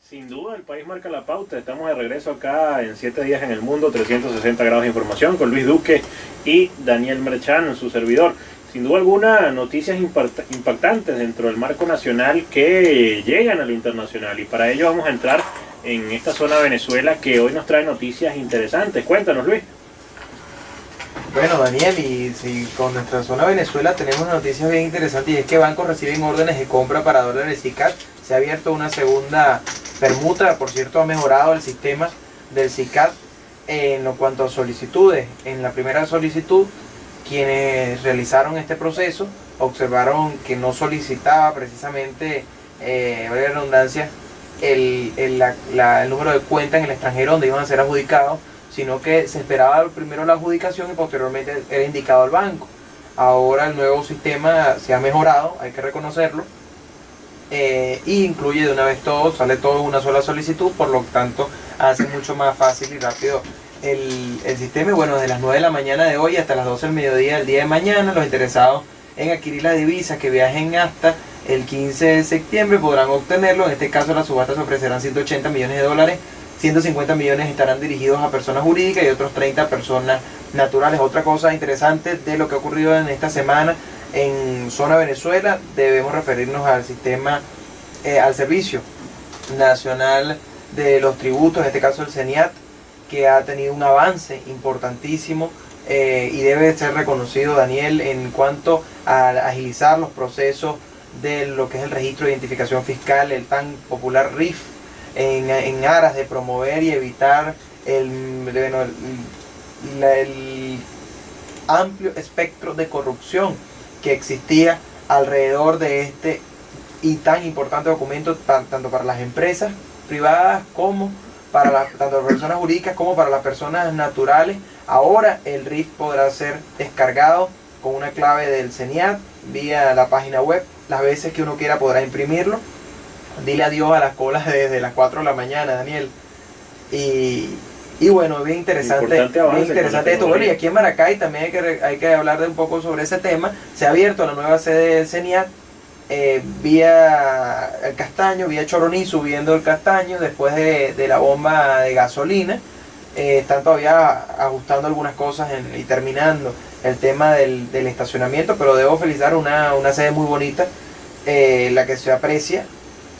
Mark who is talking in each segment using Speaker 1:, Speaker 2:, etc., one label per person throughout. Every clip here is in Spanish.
Speaker 1: Sin duda, el país marca la pauta. Estamos de regreso acá en 7 días en el mundo, 360 grados de información, con Luis Duque y Daniel Merchán, su servidor. Sin duda alguna, noticias impactantes dentro del marco nacional que llegan a lo internacional. Y para ello vamos a entrar en esta zona de Venezuela que hoy nos trae noticias interesantes. Cuéntanos, Luis.
Speaker 2: Bueno, Daniel, y si con nuestra zona Venezuela tenemos noticias bien interesantes, y es que bancos reciben órdenes de compra para dólares SICAD. Se ha abierto una segunda permuta, por cierto ha mejorado el sistema del SICAD en lo cuanto a solicitudes. En la primera solicitud, quienes realizaron este proceso observaron que no solicitaba precisamente, valga la redundancia, el número de cuentas en el extranjero donde iban a ser adjudicados, sino que se esperaba primero la adjudicación y posteriormente era indicado al banco. Ahora el nuevo sistema se ha mejorado, hay que reconocerlo, y incluye de una vez todo, sale todo en una sola solicitud, por lo tanto hace mucho más fácil y rápido el sistema. Y bueno, desde las 9 de la mañana de hoy hasta las 12 del mediodía del día de mañana, los interesados en adquirir las divisas que viajen hasta el 15 de septiembre podrán obtenerlo. En este caso, las subastas ofrecerán 180 millones de dólares, 150 millones estarán dirigidos a personas jurídicas y otros 30 a personas naturales. Otra cosa interesante de lo que ha ocurrido en esta semana en zona Venezuela, debemos referirnos al sistema, al Servicio Nacional de los Tributos, en este caso el CENIAT, que ha tenido un avance importantísimo y debe ser reconocido, Daniel, en cuanto a agilizar los procesos de lo que es el registro de identificación fiscal, el tan popular RIF, en aras de promover y evitar el amplio espectro de corrupción que existía alrededor de este y tan importante documento, tanto para las empresas privadas como para tanto las personas jurídicas como para las personas naturales. Ahora el RIF podrá ser descargado con una clave del CENIAT vía la página web. Las veces que uno quiera podrá imprimirlo. Dile adiós a las colas desde las 4 de la mañana, Daniel. Y bueno, bien interesante esto. Bueno, y aquí en Maracay también hay que hablar de un poco sobre ese tema. Se ha abierto la nueva sede del CENIAT vía el Castaño, vía Choroní, subiendo el Castaño, después de la bomba de gasolina. Están todavía ajustando algunas cosas y terminando el tema del estacionamiento, pero debo felicitar una sede muy bonita, la que se aprecia,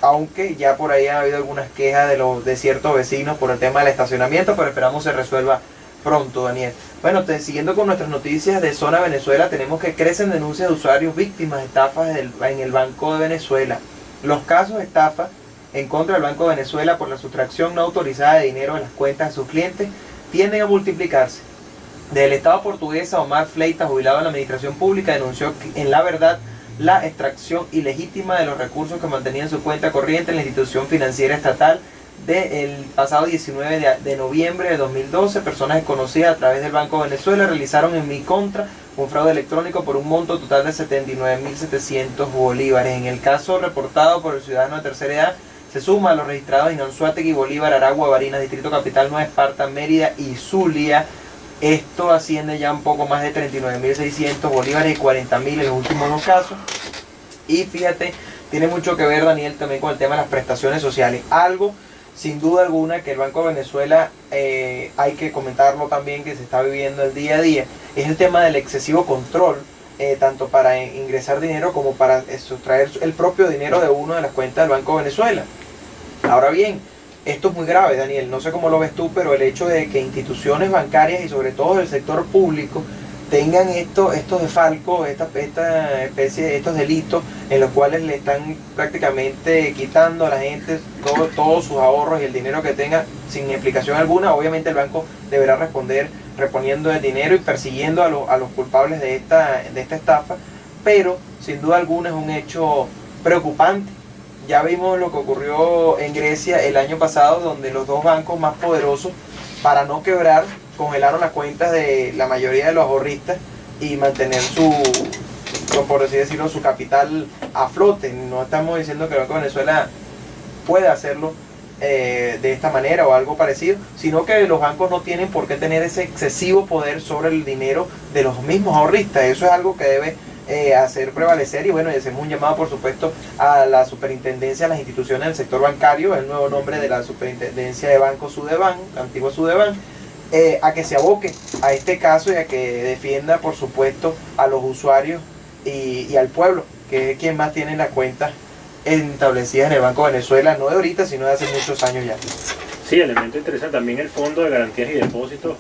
Speaker 2: aunque ya por ahí ha habido algunas quejas de ciertos vecinos por el tema del estacionamiento, pero esperamos se resuelva pronto, Daniel. Bueno, siguiendo con nuestras noticias de zona Venezuela, tenemos que crecen denuncias de usuarios víctimas de estafas en el Banco de Venezuela. Los casos de estafa en contra del Banco de Venezuela por la sustracción no autorizada de dinero de las cuentas de sus clientes tienden a multiplicarse. Del Estado portuguesa, Omar Fleita, jubilado en la administración pública, denunció en La Verdad la extracción ilegítima de los recursos que mantenía en su cuenta corriente en la institución financiera estatal del pasado 19 de noviembre de 2012. Personas desconocidas a través del Banco de Venezuela realizaron en mi contra un fraude electrónico por un monto total de 79.700 bolívares. En el caso reportado por el ciudadano de tercera edad, se suma a los registrados en Anzoátegui, Bolívar, Aragua, Barinas, Distrito Capital, Nueva Esparta, Mérida y Zulia. Esto asciende ya un poco más de 39.600 bolívares y 40.000 en los últimos dos casos. Y fíjate, tiene mucho que ver, Daniel, también con el tema de las prestaciones sociales. Algo, sin duda alguna, que el Banco de Venezuela, hay que comentarlo también, que se está viviendo el día a día, es el tema del excesivo control, tanto para ingresar dinero como para sustraer el propio dinero de uno de las cuentas del Banco de Venezuela. Ahora bien, esto es muy grave, Daniel, no sé cómo lo ves tú, pero el hecho de que instituciones bancarias y sobre todo del sector público tengan estos desfalcos, esta especie de estos delitos en los cuales le están prácticamente quitando a la gente todos sus ahorros y el dinero que tenga sin explicación alguna. Obviamente el banco deberá responder reponiendo el dinero y persiguiendo a los culpables de esta estafa, pero sin duda alguna es un hecho preocupante. Ya vimos lo que ocurrió en Grecia el año pasado, donde los dos bancos más poderosos, para no quebrar, congelaron las cuentas de la mayoría de los ahorristas y mantener por así decirlo, su capital a flote. No estamos diciendo que el Banco de Venezuela pueda hacerlo de esta manera o algo parecido, sino que los bancos no tienen por qué tener ese excesivo poder sobre el dinero de los mismos ahorristas. Eso es algo que debe hacer prevalecer, y bueno, y hacemos un llamado por supuesto a la superintendencia de las instituciones del sector bancario, el nuevo nombre de la superintendencia de Banco Sudeban, antiguo Sudeban, a que se aboque a este caso y a que defienda por supuesto a los usuarios y al pueblo, que es quien más tiene las cuentas establecidas en el Banco de Venezuela, no de ahorita, sino de hace muchos años ya.
Speaker 1: Sí, elemento interesante. También el Fondo de Garantías y Depósitos,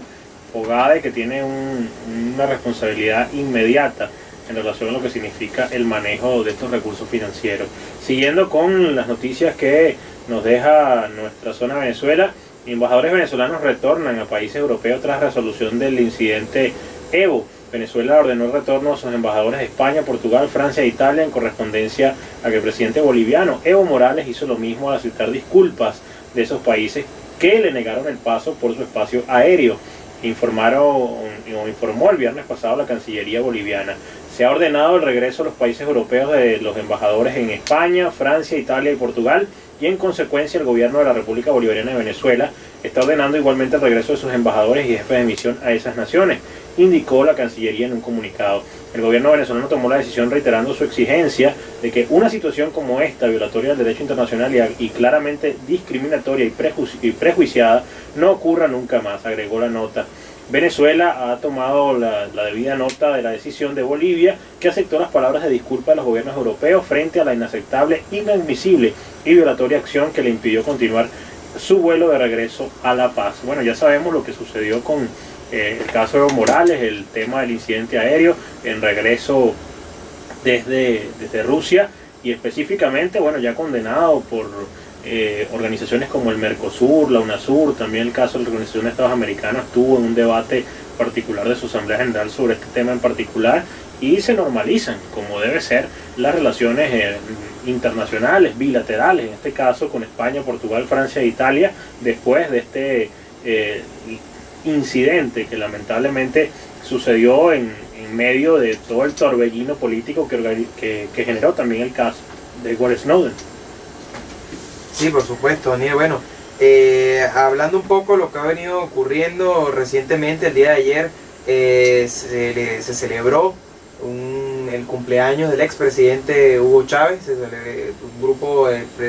Speaker 1: FOGADE, que tiene una responsabilidad inmediata en relación a lo que significa el manejo de estos recursos financieros. Siguiendo con las noticias que nos deja nuestra zona de Venezuela, embajadores venezolanos retornan a países europeos tras resolución del incidente Evo. Venezuela ordenó el retorno a sus embajadores de España, Portugal, Francia e Italia en correspondencia a que el presidente boliviano Evo Morales hizo lo mismo al aceptar disculpas de esos países que le negaron el paso por su espacio aéreo. Informó el viernes pasado la Cancillería boliviana. Se ha ordenado el regreso a los países europeos de los embajadores en España, Francia, Italia y Portugal, y en consecuencia el gobierno de la República Bolivariana de Venezuela está ordenando igualmente el regreso de sus embajadores y jefes de misión a esas naciones, indicó la Cancillería en un comunicado. El gobierno venezolano tomó la decisión reiterando su exigencia de que una situación como esta, violatoria del derecho internacional y claramente discriminatoria y prejuiciada, no ocurra nunca más, agregó la nota. Venezuela ha tomado la debida nota de la decisión de Bolivia, que aceptó las palabras de disculpa de los gobiernos europeos frente a la inaceptable, inadmisible y violatoria acción que le impidió continuar su vuelo de regreso a La Paz. Bueno, ya sabemos lo que sucedió con el caso de Evo Morales, el tema del incidente aéreo en regreso desde Rusia, y específicamente, bueno, ya condenado por organizaciones como el Mercosur, la UNASUR. También el caso de la Organización de Estados Americanos estuvo en un debate particular de su Asamblea General sobre este tema en particular, y se normalizan, como debe ser, las relaciones internacionales, bilaterales, en este caso con España, Portugal, Francia e Italia, después de este incidente que lamentablemente sucedió en medio de todo el torbellino político que generó también el caso de Edward Snowden.
Speaker 2: Sí, por supuesto, Daniel. Bueno, hablando un poco de lo que ha venido ocurriendo recientemente, el día de ayer se celebró el cumpleaños del expresidente Hugo Chávez. Un grupo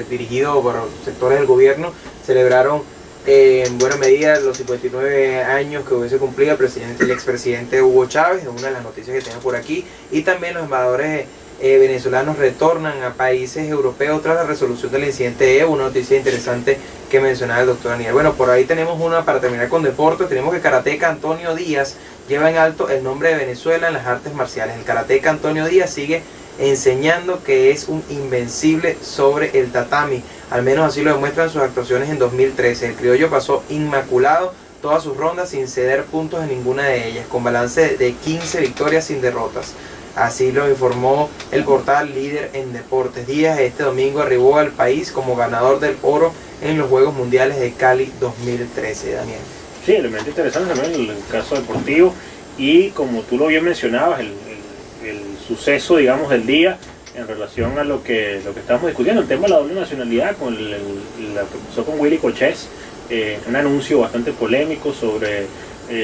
Speaker 2: dirigido por sectores del gobierno celebraron en buena medida los 59 años que hubiese cumplido el expresidente Hugo Chávez, es una de las noticias que tengo por aquí. Y también los embajadores venezolanos retornan a países europeos tras la resolución del incidente Evo, una noticia interesante que mencionaba el doctor Daniel. Bueno, por ahí tenemos una para terminar con deportes. Tenemos que karateca Antonio Díaz lleva en alto el nombre de Venezuela en las artes marciales. El karateca Antonio Díaz sigue enseñando que es un invencible sobre el tatami, al menos así lo demuestran sus actuaciones en 2013. El criollo pasó inmaculado todas sus rondas sin ceder puntos en ninguna de ellas, con balance de 15 victorias sin derrotas. Así lo informó el portal Líder en Deportes. Díaz este domingo arribó al país como ganador del oro en los Juegos Mundiales de Cali 2013, Daniel.
Speaker 1: Sí, elemento interesante también el caso deportivo, y como tú lo bien mencionabas, el suceso, digamos, del día en relación a lo que estamos discutiendo, el tema de la doble nacionalidad, con lo que pasó con Willy Cochés, un anuncio bastante polémico sobre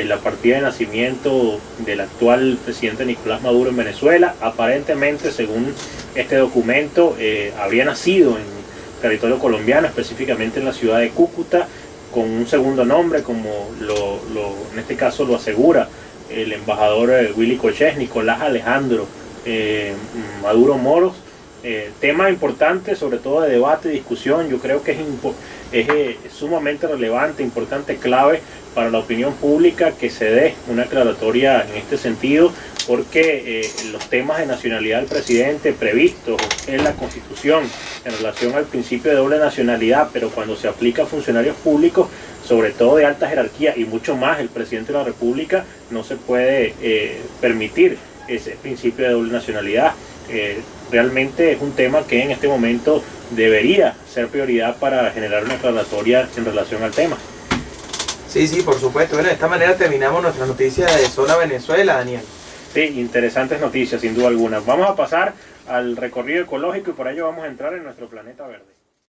Speaker 1: la partida de nacimiento del actual presidente Nicolás Maduro en Venezuela. Aparentemente, según este documento, habría nacido en territorio colombiano, específicamente en la ciudad de Cúcuta, con un segundo nombre, como en este caso lo asegura el embajador Willy Cochés, Nicolás Alejandro Maduro Moros. Tema importante, sobre todo de debate y discusión. Yo creo que es sumamente relevante, importante, clave para la opinión pública que se dé una aclaratoria en este sentido, porque los temas de nacionalidad del presidente previstos en la Constitución en relación al principio de doble nacionalidad, pero cuando se aplica a funcionarios públicos, sobre todo de alta jerarquía y mucho más el presidente de la República, no se puede permitir ese principio de doble nacionalidad. Realmente es un tema que en este momento debería ser prioridad para generar una aclaratoria en relación al tema.
Speaker 2: Sí, por supuesto. Bueno, de esta manera terminamos nuestras noticias de Zona Venezuela, Daniel.
Speaker 1: Sí, interesantes noticias, sin duda alguna. Vamos a pasar al recorrido ecológico y por ello vamos a entrar en nuestro planeta verde.